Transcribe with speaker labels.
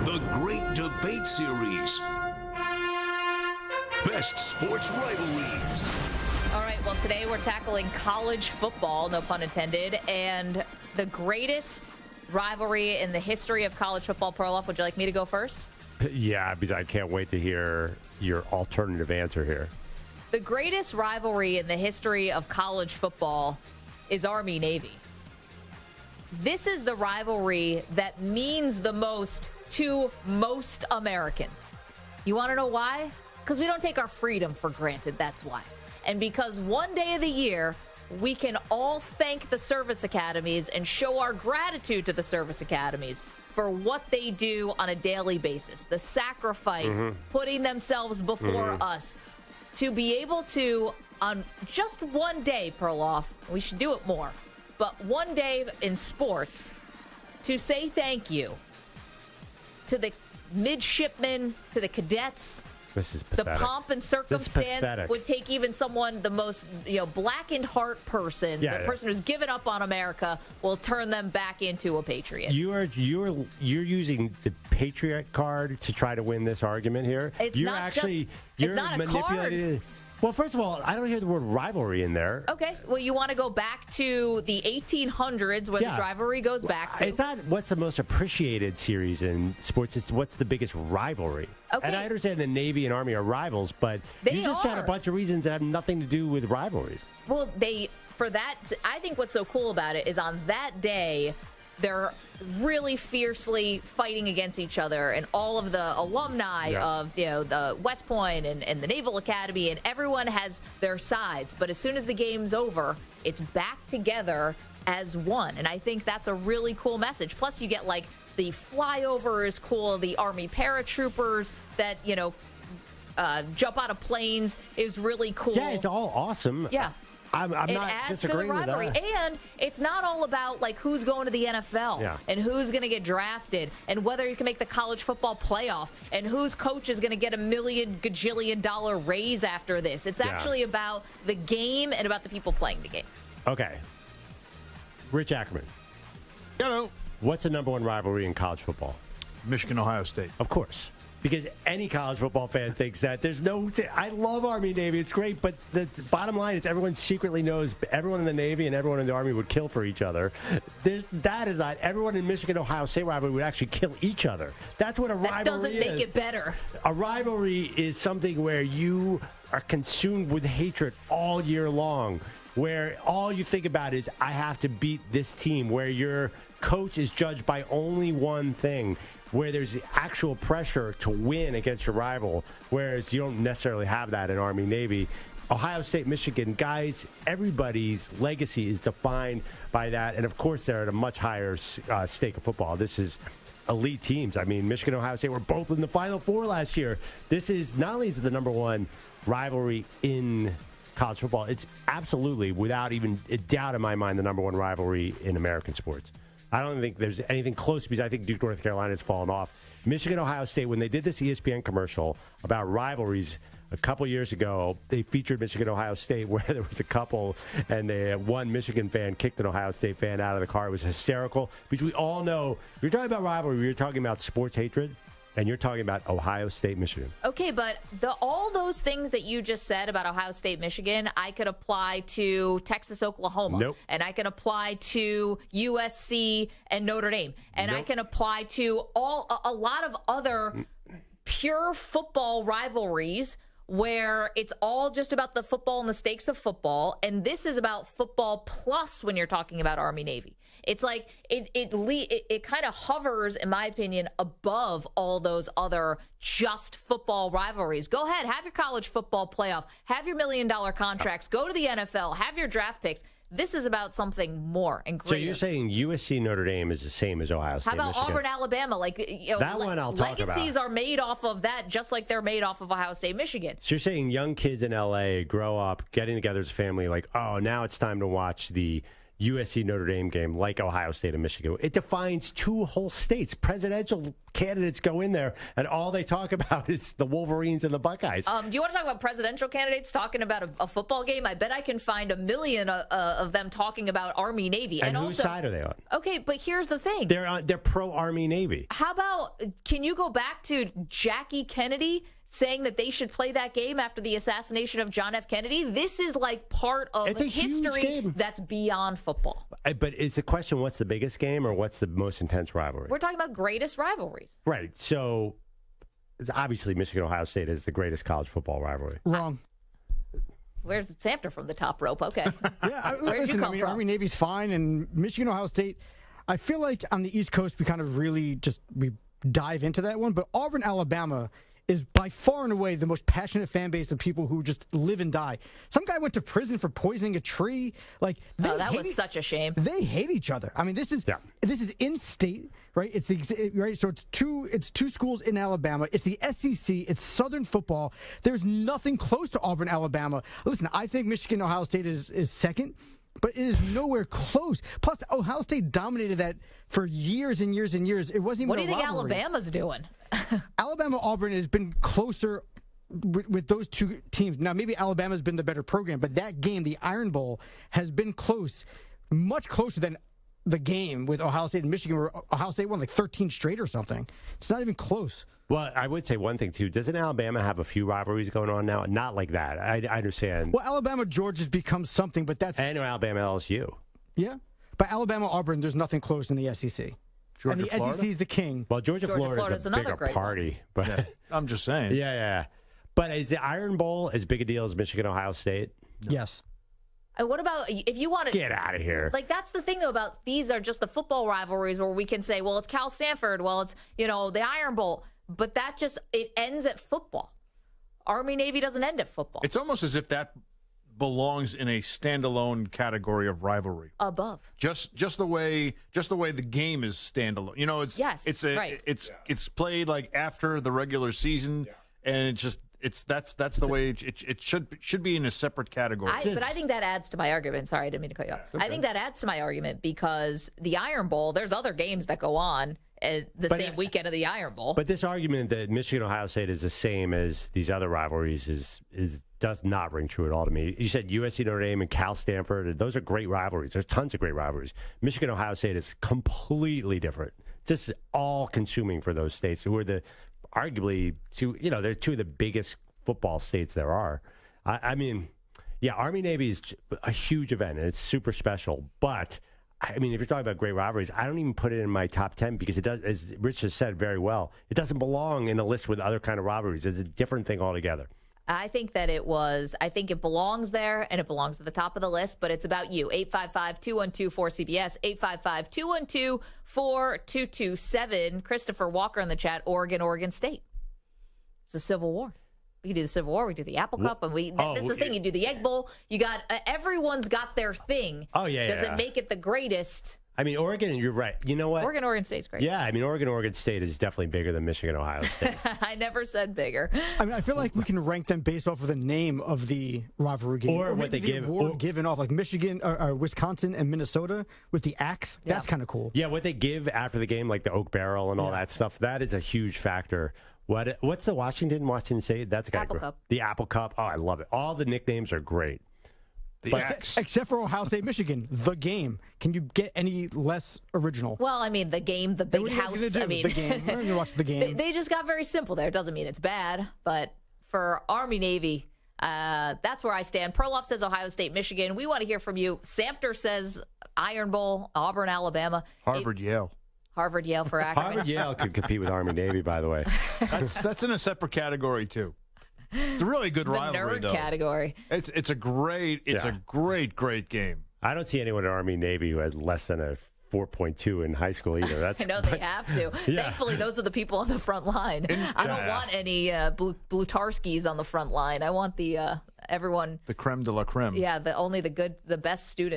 Speaker 1: The Great Debate Series. Best sports rivalries.
Speaker 2: All right, well, today we're tackling college football, no pun intended, and the greatest rivalry in the history of college football. Perloff, would you like me to go first?
Speaker 3: Yeah, because I can't wait to hear your alternative answer here.
Speaker 2: The greatest rivalry in the history of college football is Army-Navy. This is the rivalry that means the most to most Americans. You want to know why? Because we don't take our freedom for granted, that's why. And because one day of the year, we can all thank the service academies and show our gratitude to the service academies for what they do on a daily basis. The sacrifice, putting themselves before us. To be able to, on just one day, Perloff, we should do it more, but one day in sports, to say thank you to the midshipmen, to the cadets.
Speaker 3: This is
Speaker 2: the
Speaker 3: pathetic.
Speaker 2: pomp and circumstance would take even someone, the most blackened heart person, the person who's given up on America, will turn them back into a patriot.
Speaker 3: You're using the patriot card to try to win this argument here.
Speaker 2: It's not a card.
Speaker 3: Well, first of all, I don't hear the word rivalry in there.
Speaker 2: Okay. Well, you want to go back to the 1800s where this rivalry goes back to.
Speaker 3: It's not what's the most appreciated series in sports. It's what's the biggest rivalry.
Speaker 2: Okay.
Speaker 3: And I understand the Navy and Army are rivals, but you just had a bunch of reasons that have nothing to do with rivalries.
Speaker 2: Well, I think what's so cool about it is on that day, they're really fiercely fighting against each other, and all of the alumni of the West Point and the Naval Academy, and everyone has their sides. But as soon as the game's over, it's back together as one, and I think that's a really cool message. Plus, you get like the flyover is cool, the Army paratroopers that jump out of planes is really cool.
Speaker 3: Yeah, it's all awesome.
Speaker 2: Yeah.
Speaker 3: I'm not disagreeing with that.
Speaker 2: And it's not all about like who's going to the NFL and who's going to get drafted and whether you can make the college football playoff and whose coach is going to get $1 million gajillion dollar raise after this. It's actually about the game and about the people playing the game.
Speaker 3: Okay. Rich Ackerman.
Speaker 4: Hello.
Speaker 3: What's the number one rivalry in college football?
Speaker 4: Michigan, Ohio State.
Speaker 3: Of course. Because any college football fan thinks that. I love Army Navy. It's great. But the bottom line is everyone secretly knows everyone in the Navy and everyone in the Army would kill for each other. That is not. Everyone in Michigan, Ohio State rivalry would actually kill each other. That's what a rivalry is.
Speaker 2: That doesn't make it better.
Speaker 3: A rivalry is something where you are consumed with hatred all year long, where all you think about is, I have to beat this team, where your coach is judged by only one thing, where there's the actual pressure to win against your rival, whereas you don't necessarily have that in Army Navy. Ohio State, Michigan, guys, everybody's legacy is defined by that. And, of course, they're at a much higher stake of football. This is elite teams. I mean, Michigan and Ohio State were both in the Final Four last year. This is not only is it the number one rivalry in college football, it's absolutely, without even a doubt in my mind, the number one rivalry in American sports. I don't think there's anything close because I think Duke, North Carolina has fallen off. Michigan, Ohio State, when they did this ESPN commercial about rivalries a couple years ago, they featured Michigan, Ohio State, where there was a couple and one Michigan fan kicked an Ohio State fan out of the car. It was hysterical because we all know, you're talking about rivalry, you're talking about sports hatred. And you're talking about Ohio State, Michigan.
Speaker 2: Okay, but all those things that you just said about Ohio State, Michigan, I could apply to Texas, Oklahoma.
Speaker 3: Nope.
Speaker 2: And I can apply to USC and Notre Dame. And I can apply to a lot of other pure football rivalries where it's all just about the football and the stakes of football. And this is about football plus when you're talking about Army-Navy. It's like it kind of hovers, in my opinion, above all those other just football rivalries. Go ahead, have your college football playoff, have your $1 million contracts, go to the NFL, have your draft picks. This is about something more and greater.
Speaker 3: So you're saying USC Notre Dame is the same as Ohio State?
Speaker 2: How about
Speaker 3: Michigan?
Speaker 2: Auburn, Alabama?
Speaker 3: That one I'll talk about.
Speaker 2: Legacies are made off of that, just like they're made off of Ohio State, Michigan.
Speaker 3: So you're saying young kids in LA grow up, getting together as a family, like, oh, now it's time to watch the USC Notre Dame game like Ohio State and Michigan. It defines two whole states. Presidential candidates go in there, and all they talk about is the Wolverines and the Buckeyes.
Speaker 2: Do you want to talk about presidential candidates talking about a football game? I bet I can find a million of them talking about Army Navy.
Speaker 3: And
Speaker 2: also,
Speaker 3: whose side are they on?
Speaker 2: Okay, but here's the thing.
Speaker 3: They're pro Army Navy.
Speaker 2: How about, can you go back to Jackie Kennedy saying that they should play that game after the assassination of John F. Kennedy? This is like part of history that's beyond football.
Speaker 3: But is the question, what's the biggest game or what's the most intense rivalry?
Speaker 2: We're talking about greatest rivalries.
Speaker 3: Right. So obviously Michigan-Ohio State is the greatest college football rivalry.
Speaker 5: Wrong.
Speaker 2: Where's Samter from the top rope? Okay.
Speaker 5: Yeah,
Speaker 2: Where'd you come from?
Speaker 5: Army Navy's fine, and Michigan, Ohio State. I feel like on the East Coast we kind of really we dive into that one, but Auburn, Alabama is by far and away the most passionate fan base of people who just live and die. Some guy went to prison for poisoning a tree. Like,
Speaker 2: that was such a shame.
Speaker 5: They hate each other. I mean, this is in state, right? It's right. So it's two schools in Alabama. It's the SEC. It's Southern football. There's nothing close to Auburn, Alabama. Listen, I think Michigan, Ohio State is second, but it is nowhere close. Plus, Ohio State dominated that for years and years and years. It wasn't even.
Speaker 2: What do you think
Speaker 5: rivalry.
Speaker 2: Alabama's doing?
Speaker 5: Alabama, Auburn has been closer with those two teams. Now, maybe Alabama's been the better program, but that game, the Iron Bowl, has been close, much closer than the game with Ohio State and Michigan, where Ohio State won like 13 straight or something. It's not even close.
Speaker 3: Well, I would say one thing, too. Doesn't Alabama have a few rivalries going on now? Not like that. I understand.
Speaker 5: Well, Alabama, Georgia has become something, but that's...
Speaker 3: And Alabama, LSU.
Speaker 5: Yeah. But Alabama, Auburn, there's nothing close in the SEC.
Speaker 4: Georgia,
Speaker 5: and the
Speaker 4: Florida?
Speaker 5: SEC is the king.
Speaker 3: Well, Georgia Florida is a bigger party. But
Speaker 4: yeah, I'm just saying.
Speaker 3: Yeah. But is the Iron Bowl as big a deal as Michigan, Ohio State?
Speaker 5: No. Yes.
Speaker 2: And what about if you want to
Speaker 3: get out of here?
Speaker 2: Like, that's the thing, though, about these are just the football rivalries where we can say, well, it's Cal Stanford, well, it's the Iron Bowl, but that just it ends at football. Army Navy doesn't end at football.
Speaker 4: It's almost as if that belongs in a standalone category of rivalry.
Speaker 2: Above.
Speaker 4: Just the way the game is standalone. It's played like after the regular season, and that's the way it should be in a separate category.
Speaker 2: But I think that adds to my argument. Sorry, I didn't mean to cut you off. Okay. I think that adds to my argument because the Iron Bowl, there's other games that go on same weekend of the Iron Bowl.
Speaker 3: But this argument that Michigan, Ohio State is the same as these other rivalries does not ring true at all to me. You said USC Notre Dame and Cal Stanford. Those are great rivalries. There's tons of great rivalries. Michigan, Ohio State is completely different. Just all consuming for those states who are arguably they're two of the biggest football states there are. I mean, Army Navy is a huge event and it's super special. But I mean, if you're talking about great rivalries, I don't even put it in my top 10 because it does, as Rich has said very well, it doesn't belong in a list with other kind of rivalries. It's a different thing altogether.
Speaker 2: I think it belongs there, and it belongs at the top of the list, but it's about you. 855-212-4CBS, 855-212-4227. Christopher Walker in the chat, Oregon State. It's a Civil War. We do the Civil War, we do the Apple Cup, and this is the thing. You do the Egg Bowl. You got everyone's got their thing.
Speaker 3: Oh, yeah.
Speaker 2: Does it make it the greatest?
Speaker 3: I mean, Oregon, you're right. You know what?
Speaker 2: Oregon State's great.
Speaker 3: Yeah, I mean, Oregon State is definitely bigger than Michigan, Ohio State.
Speaker 2: I never said bigger.
Speaker 5: I mean, I feel like we can rank them based off of the name of the rivalry game.
Speaker 3: Or what they give.
Speaker 5: Given off, like Michigan, or Wisconsin and Minnesota with the axe. That's kind of cool.
Speaker 3: Yeah, what they give after the game, like the oak barrel and all that stuff, that is a huge factor. What's the Washington State? That's got
Speaker 2: Apple Cup.
Speaker 3: The Apple Cup. Oh, I love it. All the nicknames are great.
Speaker 5: Except for Ohio State, Michigan, the game. Can you get any less original?
Speaker 2: Well, I mean, the game, the big house. I mean,
Speaker 5: the game. We're going to watch the game.
Speaker 2: They just got very simple there. It doesn't mean it's bad, but for Army Navy, that's where I stand. Perloff says Ohio State, Michigan. We want to hear from you. Samter says Iron Bowl, Auburn, Alabama.
Speaker 4: Yale.
Speaker 2: Harvard, Yale for acronyms.
Speaker 3: Harvard, Yale could compete with Army Navy, by the way.
Speaker 4: That's in a separate category too. It's a really good rivalry, though.
Speaker 2: Category.
Speaker 4: It's a great game.
Speaker 3: I don't see anyone at Army Navy who has less than a 4.2 in high school either.
Speaker 2: I know they have to. Yeah. Thankfully, those are the people on the front line. I don't want any Blutarskis on the front line. I want the everyone.
Speaker 4: The creme de la creme.
Speaker 2: Yeah, the best students.